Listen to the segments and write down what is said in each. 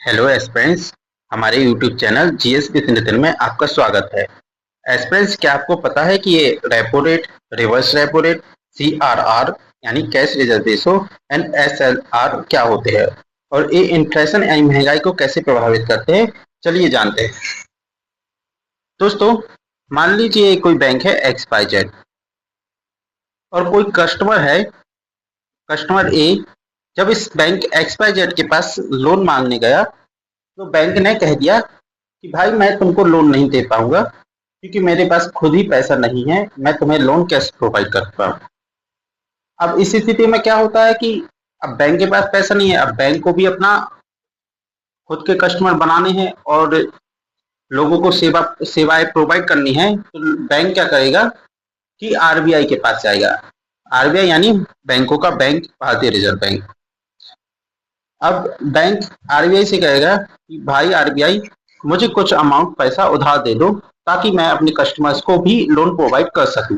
Hello aspirants. हमारे YouTube channel GS with Nitin में आपका स्वागत है। एस्पिरेंट्स, क्या आपको पता है कि ये repo rate, reverse repo rate, CRR यानी cash reserve ratio and SLR क्या होते हैं और ये इन्फ्लेशन यानी महंगाई को कैसे प्रभावित करते हैं? चलिए जानते हैं। दोस्तों, मान लीजिए कोई बैंक है एक्स वाई जेड और कोई कस्टमर है, कस्टमर ए। जब इस बैंक एक्स वाई जेड के पास लोन मांगने गया तो बैंक ने कह दिया कि भाई मैं तुमको लोन नहीं दे पाऊंगा क्योंकि मेरे पास खुद ही पैसा नहीं है, मैं तुम्हें लोन कैसे प्रोवाइड कर पाऊँ। अब इस स्थिति में क्या होता है कि अब बैंक के पास पैसा नहीं है, अब बैंक को भी अपना खुद के कस्टमर बनाने हैं और लोगों को सेवाएं प्रोवाइड करनी है, तो बैंक क्या करेगा कि आरबीआई के पास जाएगा। आरबीआई यानी बैंकों का बैंक, भारतीय रिजर्व बैंक। अब बैंक आरबीआई से कहेगा कि भाई आरबीआई, मुझे कुछ अमाउंट पैसा उधार दे दो ताकि मैं अपने कस्टमर्स को भी लोन प्रोवाइड कर सकूं।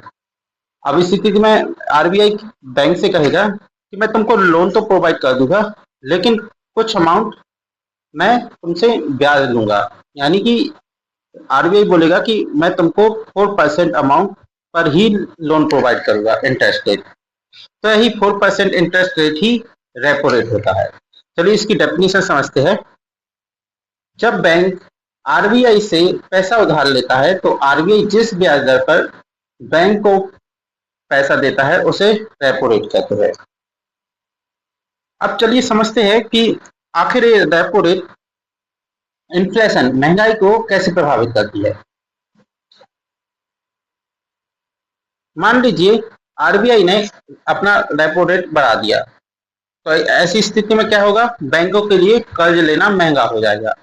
अब इस स्थिति में आरबीआई बैंक से कहेगा कि मैं तुमको लोन तो प्रोवाइड कर दूंगा, लेकिन कुछ अमाउंट मैं तुमसे ब्याज लूंगा। यानी कि आरबीआई बोलेगा कि मैं तुमको 4% अमाउंट पर ही लोन प्रोवाइड करूंगा, इंटरेस्ट रेट। तो यही 4% इंटरेस्ट रेट ही रेपो रेट होता है। चलिए इसकी डेफिनेशन समझते हैं। जब बैंक आरबीआई से पैसा उधार लेता है तो आरबीआई जिस ब्याज दर पर बैंक को पैसा देता है उसे रेपो रेट कहते हैं। अब चलिए समझते हैं कि आखिर ये रेपो रेट इन्फ्लेशन, महंगाई को कैसे प्रभावित करती है। मान लीजिए आरबीआई ने अपना रेपो रेट बढ़ा दिया, तो ऐसी स्थिति में क्या होगा, बैंकों के लिए कर्ज लेना महंगा हो जाएगा।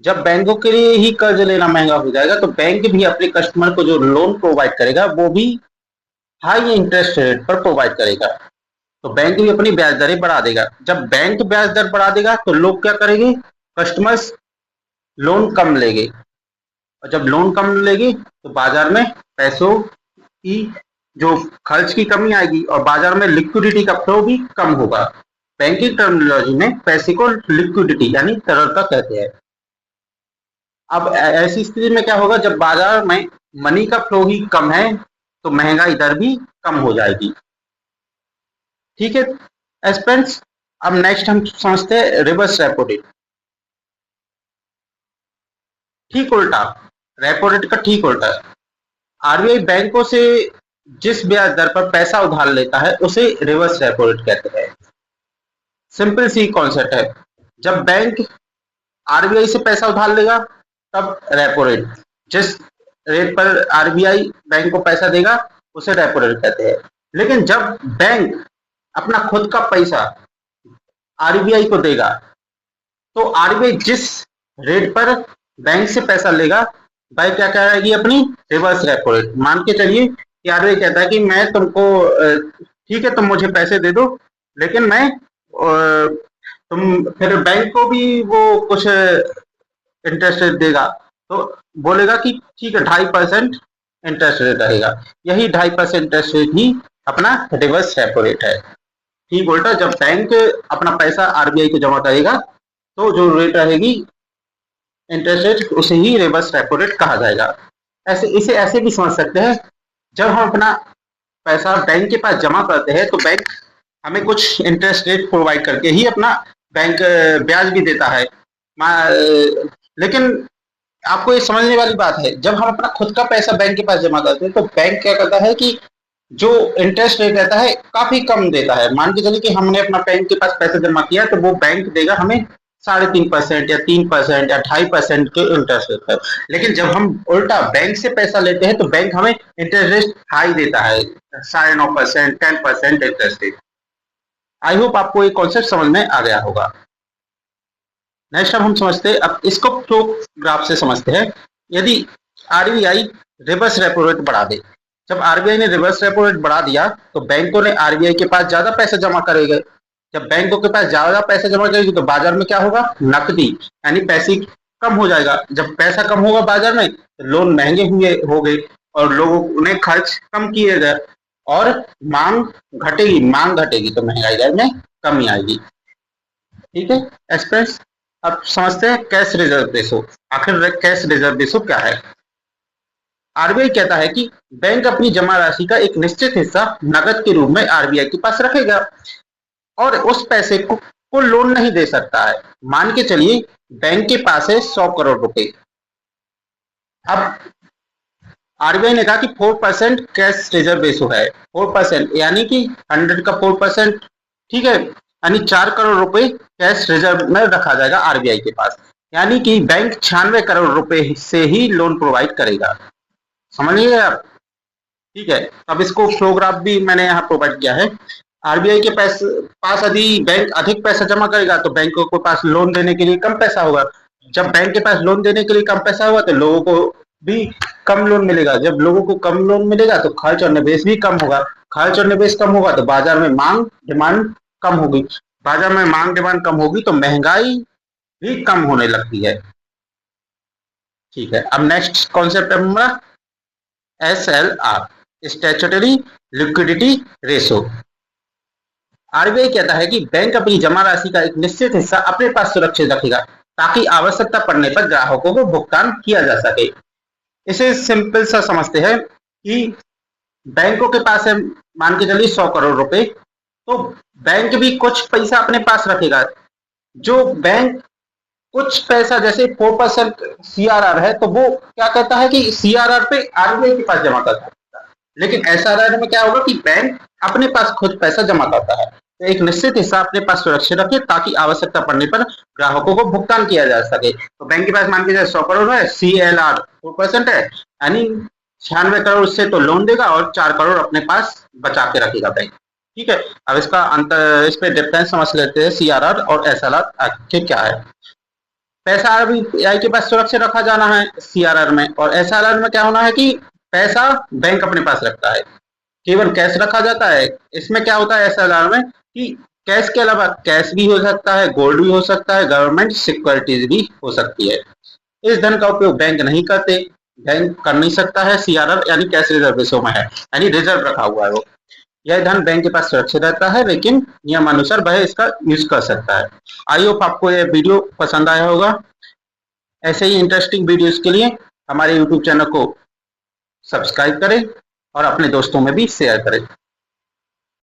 जब बैंकों के लिए ही कर्ज लेना महंगा हो जाएगा तो बैंक भी अपने कस्टमर को जो लोन प्रोवाइड करेगा वो भी हाई इंटरेस्ट रेट पर प्रोवाइड करेगा। तो बैंक भी अपनी ब्याज दरें बढ़ा देगा। जब बैंक ब्याज दर बढ़ा देगा तो लोग क्या करेंगे, कस्टमर्स लोन कम लेंगे, और जब लोन कम लेंगे तो बाजार में पैसों की जो खर्च की कमी आएगी और बाजार में लिक्विडिटी का फ्लो भी कम होगा। बैंकिंग टर्मिनोलॉजी में पैसे को लिक्विडिटी यानी तरलता कहते हैं। अब ऐसी स्थिति में क्या होगा, जब बाजार में मनी का फ्लो ही कम है तो महंगाई दर भी कम हो जाएगी। ठीक है एस्पेंट्स, अब नेक्स्ट हम समझते हैं रिवर्स रेपो रेट। ठीक उल्टा, रेपो रेट का ठीक उल्टा। आरबीआई बैंकों से जिस ब्याज दर पर पैसा उधार लेता है उसे रिवर्स रेपो रेट कहते हैं। सिंपल सी कॉन्सेप्ट है। जब बैंक आरबीआई से पैसा उधार लेगा तब रेपो रेट, जिस रेट पर आरबीआई बैंक को पैसा देगा उसे रेपो रेट कहते हैं। लेकिन जब बैंक अपना खुद का पैसा आरबीआई को देगा तो आरबीआई जिस रेट पर बैंक से पैसा लेगा, बैंक क्या करेगी, अपनी रिवर्स रेपो रेट। मान के चलिए कि आरबीआई कहता है कि मैं तुमको ठीक है तुम मुझे पैसे दे दो, लेकिन मैं तुम फिर बैंक को भी वो कुछ इंटरेस्ट रेट देगा, तो बोलेगा कि ठीक है 2.5% इंटरेस्ट रेट रहेगा। यही 2.5% इंटरेस्ट रेट ही अपना रिवर्स रेपो रेट है। ठीक उल्टा, जब बैंक अपना पैसा आरबीआई को जमा करेगा तो जो रेट रहेगी इंटरेस्ट रेट, उसे ही रिवर्स रेपो रेट कहा जाएगा। इसे ऐसे भी समझ सकते हैं, जब हम अपना पैसा बैंक के पास जमा करते हैं तो बैंक हमें कुछ इंटरेस्ट रेट प्रोवाइड करके ही अपना बैंक ब्याज भी देता है। लेकिन आपको ये समझने वाली बात है, जब हम अपना खुद का पैसा बैंक के पास जमा करते हैं तो बैंक क्या करता है कि जो इंटरेस्ट रेट रहता है काफी कम देता है। मान के चलिए कि हमने अपना बैंक के पास पैसा जमा किया तो वो बैंक देगा हमें 3.5% या 3% या 2.5% के इंटरेस्ट रेट पर। लेकिन जब हम उल्टा बैंक से पैसा लेते हैं तो बैंक हमें इंटरेस्ट रेट हाई देता है, 9.5%, 10% इंटरेस्ट रेट। आई होप आपको ये कॉन्सेप्ट समझ में आ गया होगा। नेक्स्ट अब हम समझते हैं, अब इसको फ्लो ग्राफ से समझते हैं। यदि आरबीआई रिवर्स रेपो रेट बढ़ा दे, जब आरबीआई ने रिवर्स रेपो रेट बढ़ा दिया तो बैंकों ने आरबीआई के पास ज्यादा पैसा जमा करेंगे। जब बैंकों के पास ज्यादा पैसा जमा करेगी तो बाजार में क्या होगा, नकदी यानी पैसे कम हो जाएगा। जब पैसा कम होगा बाजार में तो लोन महंगे हुए हो गए और लोगों ने खर्च कम किए गए और मांग घटेगी, मांग घटेगी तो महंगाई दर में कमी आएगी। ठीक है एक्सप्रेस। अब समझते हैं कैश रिजर्व रेशो। आखिर कैश रिजर्व रेशो क्या है? आरबीआई कहता है कि बैंक अपनी जमा राशि का एक निश्चित हिस्सा नकद के रूप में आरबीआई के पास रखेगा और उस पैसे को लोन नहीं दे सकता है। मान के चलिए बैंक के पास है 100 करोड़ रुपए। अब आरबीआई ने कहा कि 4% कैश रिजर्व रेशो है, 4% यानी कि 100 का 4%, ठीक है, यानी 4 करोड़ रुपए कैश रिजर्व में रखा जाएगा आरबीआई के पास, यानी कि बैंक 96 करोड़ रुपए से ही लोन प्रोवाइड करेगा। समझिए आप? ठीक है, अब इसको फ्लोग्राफ भी मैंने यहाँ प्रोवाइड किया है। आरबीआई के पास यदि बैंक अधिक पैसा जमा करेगा तो बैंकों के पास लोन देने के लिए कम पैसा होगा। जब बैंक के पास लोन देने के लिए कम पैसा होगा तो लोगों को भी कम लोन मिलेगा। जब लोगों को कम लोन मिलेगा तो खर्च और निवेश भी कम होगा। खर्च और निवेश कम होगा तो बाजार में मांग डिमांड कम होगी। बाजार में मांग डिमांड कम होगी तो महंगाई भी कम होने लगती है। ठीक है, अब नेक्स्ट कॉन्सेप्ट है हमारा SLR, statutory liquidity ratio. RBI कहता है कि बैंक अपनी जमा राशि का एक निश्चित हिस्सा अपने पास सुरक्षित रखेगा ताकि आवश्यकता पड़ने पर ग्राहकों को भुगतान किया जा सके। इसे सिंपल सा समझते हैं कि बैंकों के पास है, मान के चलिए 100 करोड़ रुपए, तो बैंक भी कुछ पैसा अपने पास रखेगा। जो बैंक कुछ पैसा जैसे 4% सीआरआर है तो वो क्या कहता है कि सीआरआर पे आरबीआई के पास जमा करता है, लेकिन एसआरआर में क्या होगा कि बैंक अपने पास खुद पैसा जमा करता है। तो एक निश्चित हिस्सा अपने पास सुरक्षित रखे ताकि आवश्यकता पड़ने पर ग्राहकों को भुगतान किया जा सके। तो बैंक के पास मान के 100 करोड़ है, CLR 4% है, यानी 96 करोड़ से तो लोन देगा और 4 करोड़ अपने पास बचा के रखेगा बैंक। ठीक है, अब इसका अंतर, इस पे डिफरेंस समझ लेते हैं सीआरआर और एसएलआर आखिर क्या है। पैसा आरबीआई के पास सुरक्षित रखा जाना है सीआरआर में, और एसआरआर में क्या होना है कि पैसा बैंक अपने पास रखता है, केवल कैश रखा जाता है। इसमें क्या होता है एसआरआर में कि कैश के अलावा कैश भी हो सकता है, गोल्ड भी हो सकता है, गवर्नमेंट सिक्योरिटीज भी हो सकती है। इस धन का उपयोग बैंक नहीं करते, बैंक कर नहीं सकता है। सीआरआर यानी कैश रिजर्व रेशो में है, यानी रिजर्व रखा हुआ है वो। यह धन बैंक के पास सुरक्षित रहता है लेकिन नियमानुसार वह इसका यूज कर सकता है। आई होप आपको यह वीडियो पसंद आया होगा। ऐसे ही इंटरेस्टिंग वीडियोस के लिए हमारे यूट्यूब चैनल को सब्सक्राइब करें और अपने दोस्तों में भी शेयर करें।